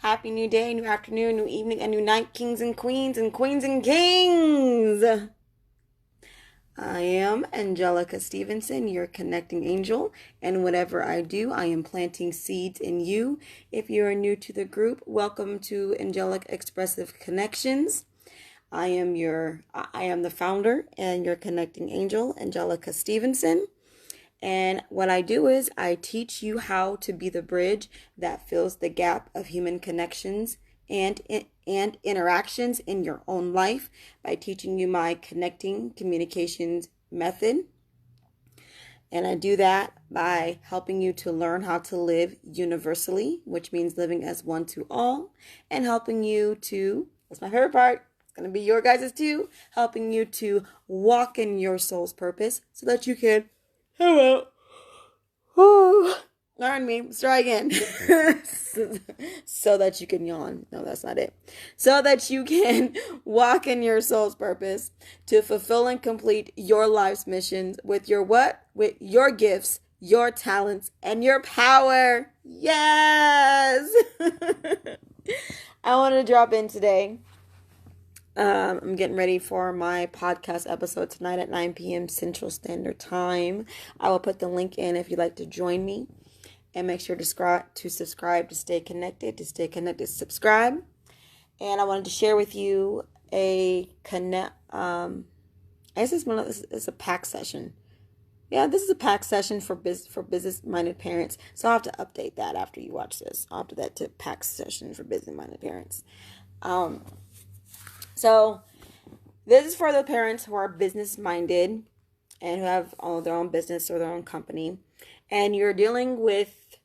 Happy new day, new afternoon, new evening, and new night, kings and queens and queens and kings. I am Angelica Stevenson, your connecting angel, and whatever I do, I am planting seeds in you. If you are new to the group, welcome to Angelic Expressive Connections. I am the founder and your connecting angel, Angelica Stevenson. And what I do is I teach you how to be the bridge that fills the gap of human connections and interactions in your own life by teaching you my connecting communications method. And I do that by helping you to learn how to live universally, which means living as one to all, and helping you to, that's my favorite part, it's going to be your guys' too, helping you to walk in your soul's purpose so that you can hello. Learn me. Let's try again. So that you can yawn. No, that's not it. So that you can walk in your soul's purpose to fulfill and complete your life's missions with your what? With your gifts, your talents, and your power. Yes! I want to drop in today. I'm getting ready for my podcast episode tonight at 9 p.m. Central Standard Time. I will put the link in if you'd like to join me. And make sure to subscribe to stay connected. Subscribe. And I wanted to share with you I guess it's a PAC session. Yeah, this is a PAC session for business-minded parents. So I'll have to update that after you watch this. I'll update that to PAC session for business-minded parents. So this is for the parents who are business-minded and who have their own business or their own company. And you're dealing with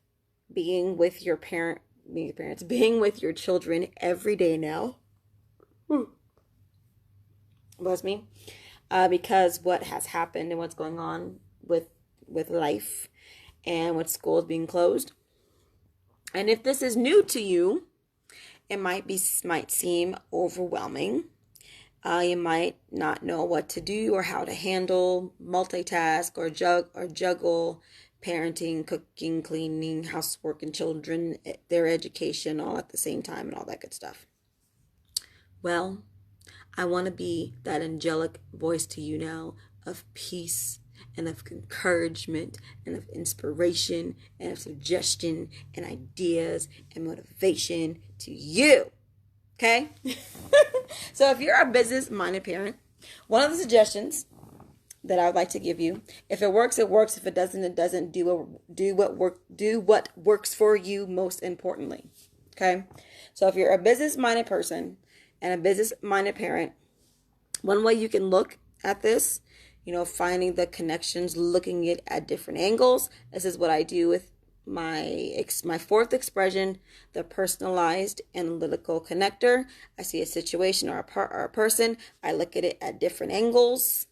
being with your children every day now. Bless me. Because what has happened and what's going on with life and with schools being closed. And if this is new to you, it might seem overwhelming. You might not know what to do or how to handle, multitask, or juggle parenting, cooking, cleaning, housework, and children, their education, all at the same time, and all that good stuff. Well, I want to be that angelic voice to you now of peace and of encouragement and of inspiration and of suggestion and ideas and motivation to you. Okay? So if you're a business-minded parent, one of the suggestions that I would like to give you, if it works, it works. If it doesn't, it doesn't. Do what works for you most importantly. Okay? So if you're a business-minded person and a business-minded parent, one way you can look at this, finding the connections, looking at different angles. This is what I do with my fourth expression, the personalized analytical connector. I see a situation or a person. I look at it at different angles,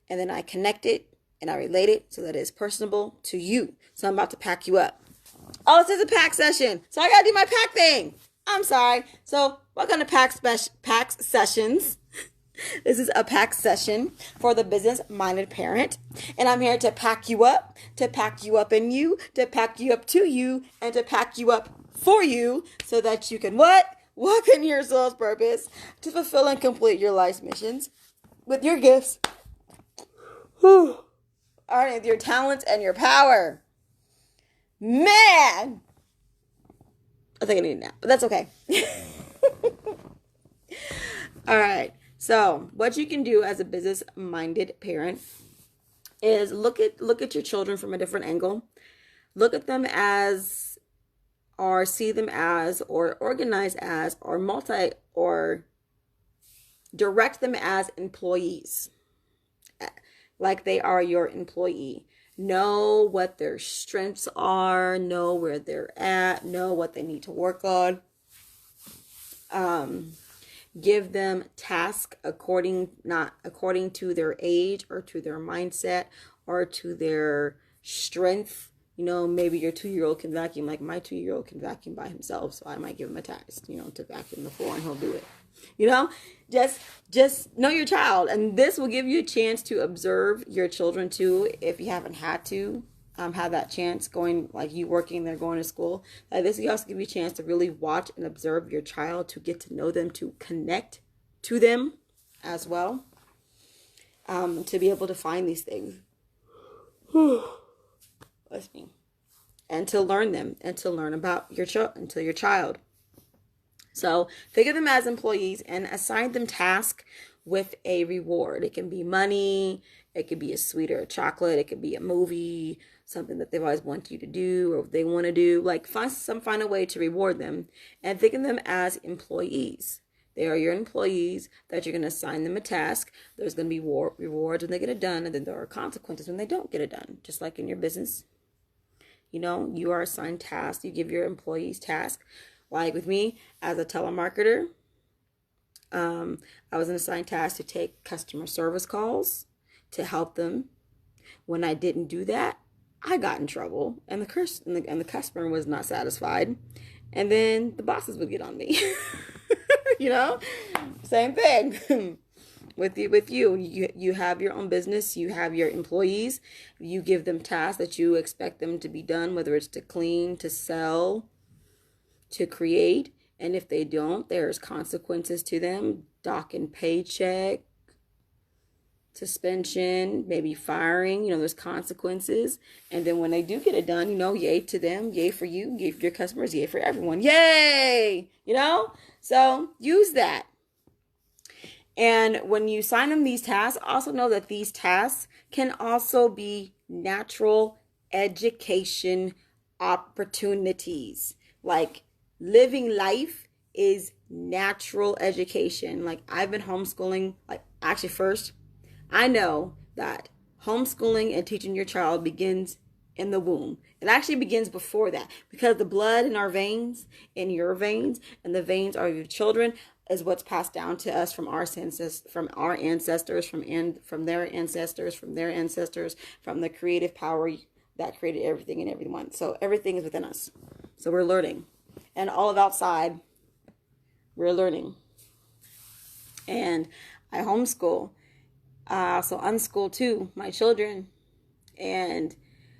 and then I connect it and I relate it so that it is personable to you. So I'm about to pack you up. Oh, this is a pack session, so I gotta do my pack thing. I'm sorry. So welcome to pack sessions. This is a PAC session for the business-minded parent. And I'm here to pack you up in you, to pack you up to you, and to pack you up for you so that you can what? Walk in your soul's purpose to fulfill and complete your life's missions with your gifts, with your talents and your power. Man! I think I need a nap, but that's okay. All right. So what you can do as a business-minded parent is look at your children from a different angle. Look at them as, or see them as, or organize as, or direct them as employees, like they are your employee. Know what their strengths are, know where they're at, know what they need to work on. Give them tasks not according to their age or to their mindset or to their strength. Maybe your 2-year-old can vacuum like my 2-year-old can vacuum by himself. So I might give him a task, to vacuum the floor, and he'll do it. Just know your child. And this will give you a chance to observe your children too, if you haven't had to have that chance going, like you working, they're going to school. Like this will also give you a chance to really watch and observe your child, to get to know them, to connect to them as well, to be able to find these things. Bless me. And to learn them, and to learn about your child. So think of them as employees and assign them tasks with a reward. It can be money, it could be a sweet or a chocolate, it could be a movie, something that they've always wanted you to do or they want to do. Like find a way to reward them, and think of them as employees. They are your employees that you're going to assign them a task. There's going to be rewards when they get it done, and then there are consequences when they don't get it done, just like in your business. You know, you are assigned tasks. You give your employees tasks. Like with me, as a telemarketer, I was assigned task to take customer service calls to help them. When I didn't do that, I got in trouble, and the customer was not satisfied, and then the bosses would get on me. You know, same thing. With you, you have your own business, you have your employees, you give them tasks that you expect them to be done, whether it's to clean, to sell, to create, and if they don't, there's consequences to them, docking paycheck, suspension, maybe firing, you know, there's consequences. And then when they do get it done, you know, yay to them, yay for you, yay for your customers, yay for everyone, yay, you know, so use that. And when you assign them these tasks, also know that these tasks can also be natural education opportunities. Like living life is natural education. Like I've been homeschooling, like actually first, I know that homeschooling and teaching your child begins in the womb. It actually begins before that, because the blood in our veins, in your veins, and the veins are your children, is what's passed down to us from our ancestors, from their ancestors, from their ancestors, from the creative power that created everything and everyone. So everything is within us. So we're learning. And all of outside, we're learning. And I homeschool. I also unschool too, my children. And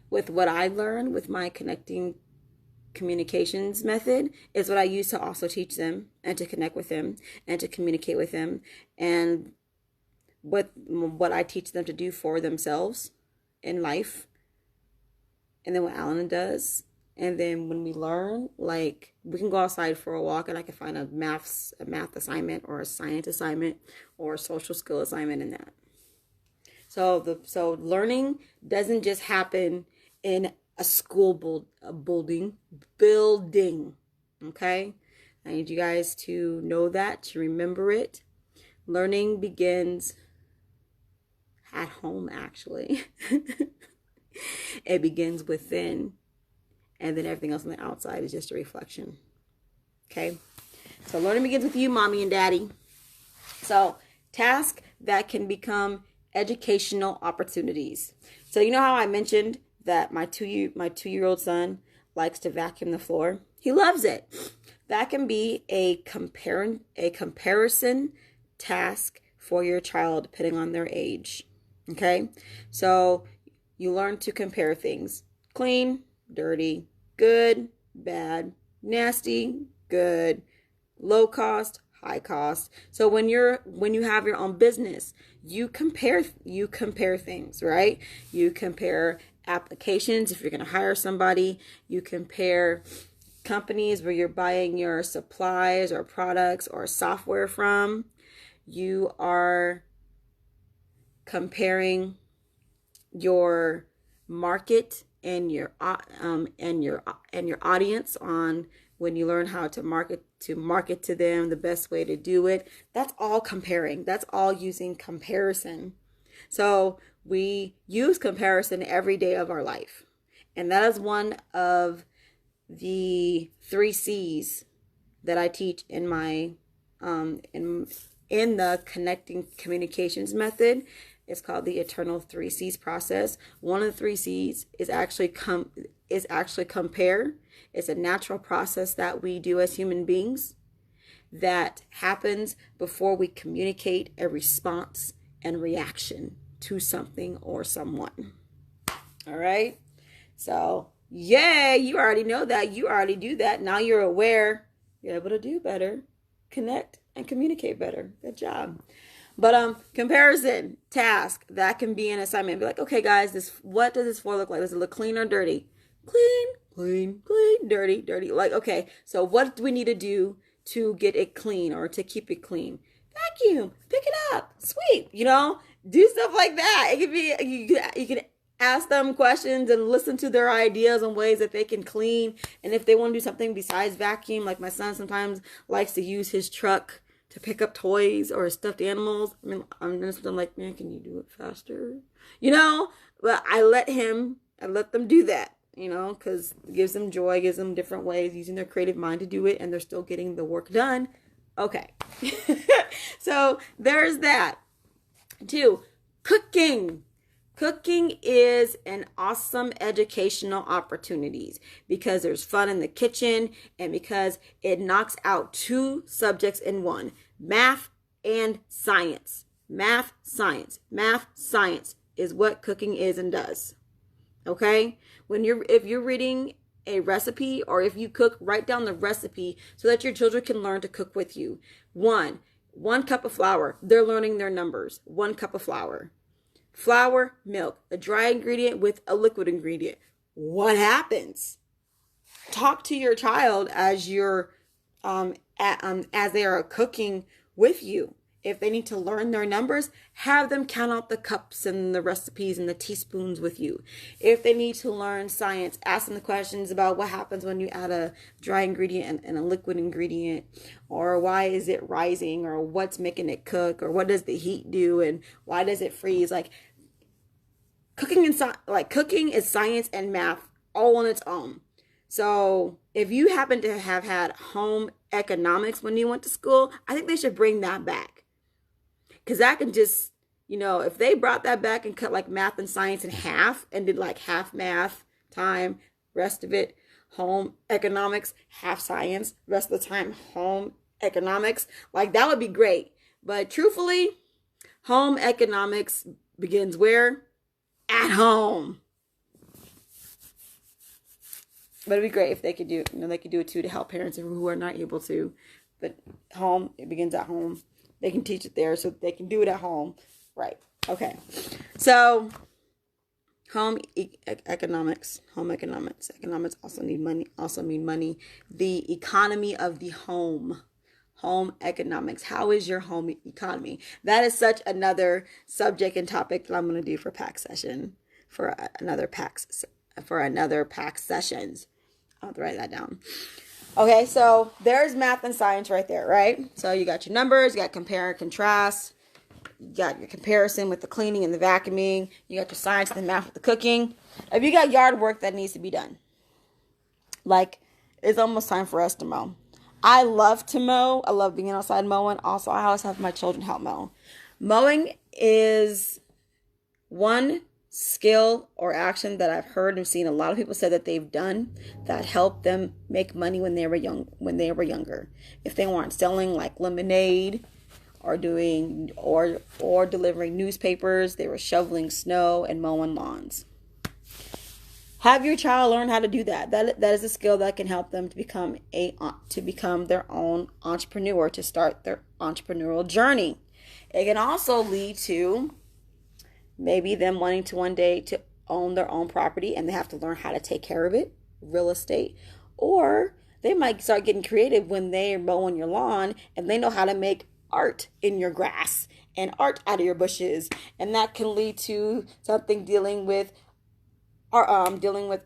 with what I learned with my connecting communications method is what I use to also teach them and to connect with them and to communicate with them, and what I teach them to do for themselves in life. And then what Alan does. And then when we learn, like we can go outside for a walk and I can find a math assignment or a science assignment or a social skill assignment in that. So learning doesn't just happen in a school building. Okay? I need you guys to know that, to remember it. Learning begins at home, actually. It begins within, and then everything else on the outside is just a reflection. Okay? So learning begins with you, mommy and daddy. So tasks that can become educational opportunities. So you know how I mentioned that my two-year-old son likes to vacuum the floor? He loves it. That can be a comparison task for your child depending on their age. Okay? So you learn to compare things. Clean, dirty, good, bad, nasty, good, low cost, high cost. So when you have your own business, you compare things, right? You compare applications if you're going to hire somebody. You compare companies where you're buying your supplies or products or software from. You are comparing your market and your audience on when you learn how to market to them, the best way to do it. That's all comparing. That's all using comparison. So we use comparison every day of our life. And that is one of the 3 C's that I teach in my in the connecting communications method. It's called the eternal 3 C's process. One of the 3 C's is actually compare. It's a natural process that we do as human beings that happens before we communicate a response and reaction to something or someone. All right? So, yay, you already know that. You already do that. Now you're aware. You're able to do better, connect, and communicate better. Good job. But comparison task, that can be an assignment. Be like, okay, guys, what does this floor look like? Does it look clean or dirty? Clean, clean, clean, dirty, dirty. Like, okay, so what do we need to do to get it clean or to keep it clean? Vacuum, pick it up, sweep, do stuff like that. It could be, you can ask them questions and listen to their ideas and ways that they can clean. And if they want to do something besides vacuum, like my son sometimes likes to use his truck to pick up toys or stuffed animals. I mean, I'm like, man, can you do it faster? But I let them do that, because it gives them joy, gives them different ways, using their creative mind to do it, and they're still getting the work done. Okay. So there's that. 2, cooking. Cooking is an awesome educational opportunity because there's fun in the kitchen and because it knocks out 2 subjects in one: math and science. Math, science. Math, science is what cooking is and does. Okay? If you're reading a recipe, or if you cook, write down the recipe so that your children can learn to cook with you. 1 cup of flour. They're learning their numbers. 1 cup of flour. Flour, milk, a dry ingredient with a liquid ingredient. What happens? Talk to your child as you're as they are cooking with you. If they need to learn their numbers, have them count out the cups and the recipes and the teaspoons with you. If they need to learn science, ask them the questions about what happens when you add a dry ingredient and a liquid ingredient, or why is it rising, or what's making it cook, or what does the heat do, and why does it freeze? Like cooking is science and math all on its own. So if you happen to have had home economics when you went to school, I think they should bring that back. Because that can just, if they brought that back and cut like math and science in half and did like half math time, rest of it home economics, half science, rest of the time home economics, like that would be great. But truthfully, home economics begins where? At home. But it'd be great if they could do, they could do it too to help parents who are not able to. But home, it begins at home. They can teach it there so they can do it at home. Right. Okay. So home economics. Economics also mean money. The economy of the home. Home economics. How is your home economy? That is such another subject and topic that I'm going to do for PAC session. For another PAC sessions. I'll have to write that down. Okay, so there's math and science right there, right? So you got your numbers, you got compare and contrast, you got your comparison with the cleaning and the vacuuming, you got your science and the math with the cooking. If you got yard work that needs to be done, like it's almost time for us to mow. I love to mow. I love being outside mowing. Also, I always have my children help mow. Mowing is one skill or action that I've heard and seen a lot of people say that they've done that helped them make money when they were younger. If they weren't selling like lemonade or delivering newspapers, they were shoveling snow and mowing lawns. Have your child learn how to do that. That is a skill that can help them to become their own entrepreneur, to start their entrepreneurial journey. It can also lead to maybe them wanting to one day to own their own property, and they have to learn how to take care of it, real estate. Or they might start getting creative when they're mowing your lawn and they know how to make art in your grass and art out of your bushes. And that can lead to something dealing with architecture,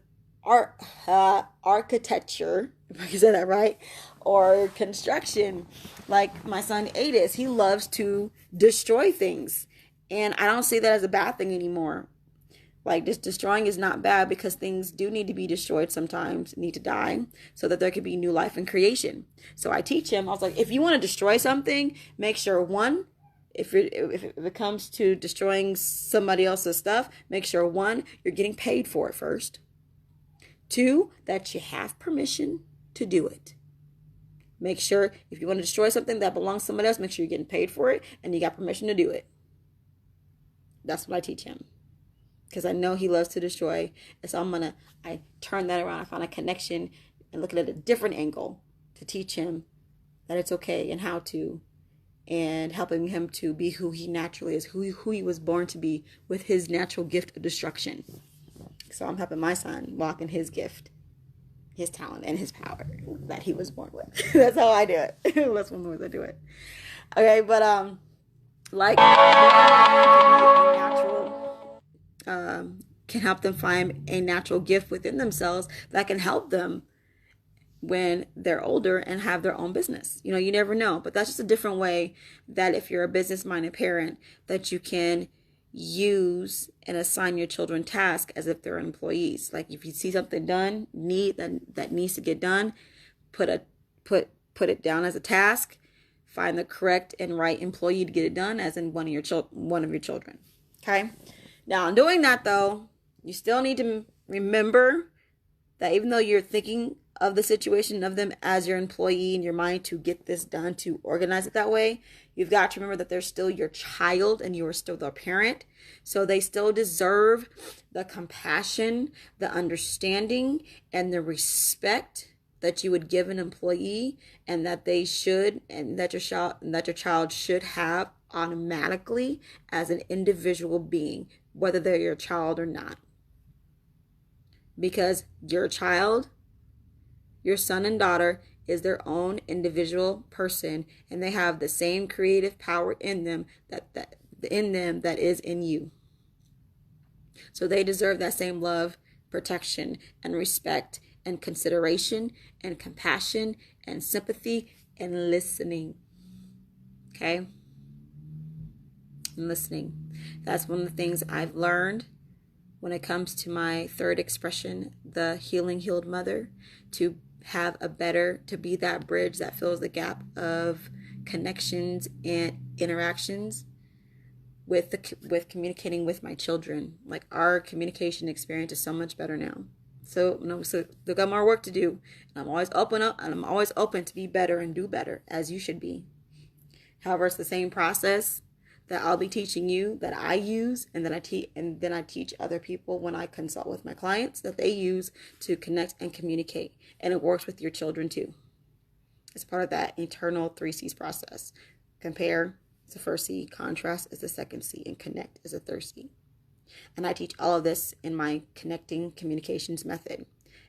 if I can say that right, or construction. Like my son Adis, he loves to destroy things. And I don't see that as a bad thing anymore. Like, just destroying is not bad, because things do need to be destroyed sometimes, need to die, so that there could be new life and creation. So I teach him, I was like, if you want to destroy something, make sure, one, if it comes to destroying somebody else's stuff, make sure, one, you're getting paid for it first. 2, that you have permission to do it. Make sure if you want to destroy something that belongs to somebody else, make sure you're getting paid for it and you got permission to do it. That's what I teach him. because I know he loves to destroy. And so I turn that around. I find a connection and look at it at a different angle to teach him that it's okay and how to, and helping him to be who he naturally is, who he was born to be with his natural gift of destruction. So I'm helping my son walk in his gift, his talent, and his power that he was born with. That's how I do it. That's one of the ways I do it. Okay, but like natural, can help them find a natural gift within themselves that can help them when they're older and have their own business. You know, you never know, but that's just a different way that if you're a business-minded parent, that you can use and assign your children tasks as if they're employees. Like if you see something done, that needs to get done, put it down as a task, find the correct and right employee to get it done, as in one of your children. Okay? Now, in doing that though, you still need to remember that even though you're thinking of the situation of them as your employee in your mind to get this done, to organize it that way, you've got to remember that they're still your child and you are still their parent. So they still deserve the compassion, the understanding, and the respect that you would give an employee, and that they should, and that your child should have automatically as an individual being, whether they're your child or not. Because your child, your son and daughter, is their own individual person, and they have the same creative power in them that is in you. So they deserve that same love, protection, and respect, and consideration, and compassion, and sympathy, and listening. Okay? And listening. That's one of the things I've learned when it comes to my third expression, the healed mother, to be that bridge that fills the gap of connections and interactions with communicating with my children. Like, our communication experience is so much better now. So they've got more work to do. And I'm always open to be better and do better, as you should be. However, it's the same process that I'll be teaching you, that I use, and then I teach other people when I consult with my clients, that they use to connect and communicate. And it works with your children too. It's part of that eternal 3C's process. Compare is the first C, contrast is the second C, and connect is the third C. And I teach all of this in my connecting communications method.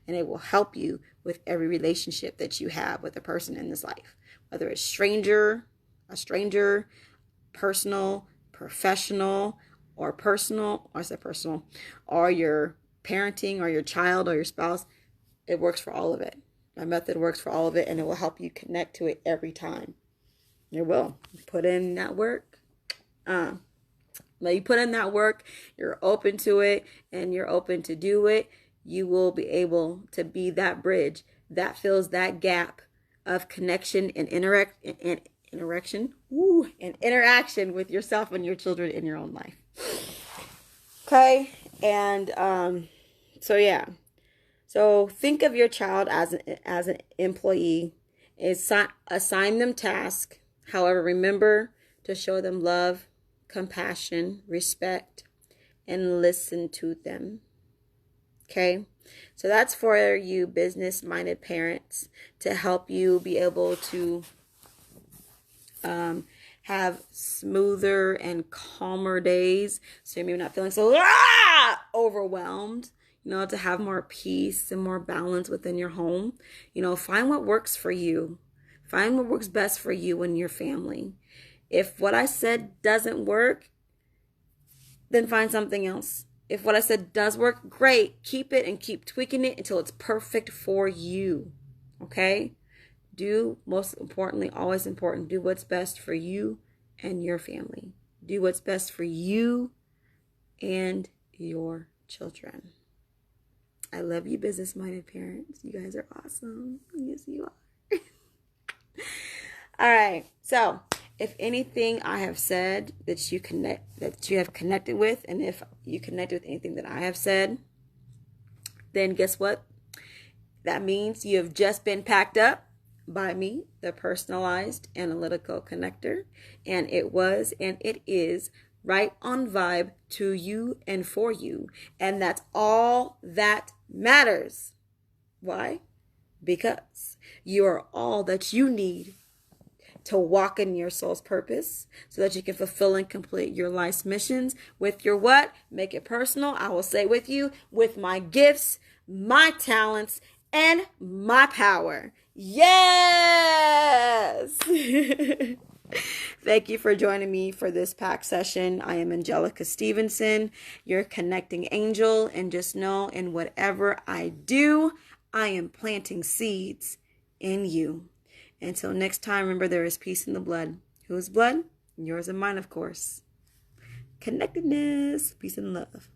And it will help you with every relationship that you have with a person in this life, whether it's a stranger, personal, professional, or your parenting, or your child, or your spouse. It works for all of it. My method works for all of it, and it will help you connect to it every time. It will. Put in that work. You put in that work, you're open to it, and you're open to do it, you will be able to be that bridge that fills that gap of connection and interaction with yourself and your children in your own life. Okay? And so think of your child as an employee. Assign them tasks. However, remember to show them love, compassion, respect, and listen to them. Okay? So that's for you business-minded parents, to help you be able to have smoother and calmer days, so you're maybe not feeling so overwhelmed, to have more peace and more balance within your home. Find what works for you. Find what works best for you and your family. If what I said doesn't work, then find something else. If what I said does work, great. Keep it and keep tweaking it until it's perfect for you. Okay? Most importantly, always important, do what's best for you and your family. Do what's best for you and your children. I love you, business-minded parents. You guys are awesome. Yes, you are. All right. So, if anything I have said that you have connected with, and if you connected with anything that I have said, then guess what? That means you have just been packed up by me, the personalized analytical connector, and it was and it is right on vibe to you and for you. And that's all that matters. Why? Because you are all that you need to walk in your soul's purpose so that you can fulfill and complete your life's missions with your what? Make it personal. I will say with you, with my gifts, my talents, and my power. Yes! Thank you for joining me for this PAC session. I am Angelica Stevenson, your connecting angel. And just know, in whatever I do, I am planting seeds in you. Until next time, remember there is peace in the blood. Whose blood? Yours and mine, of course. Connectedness, peace and love.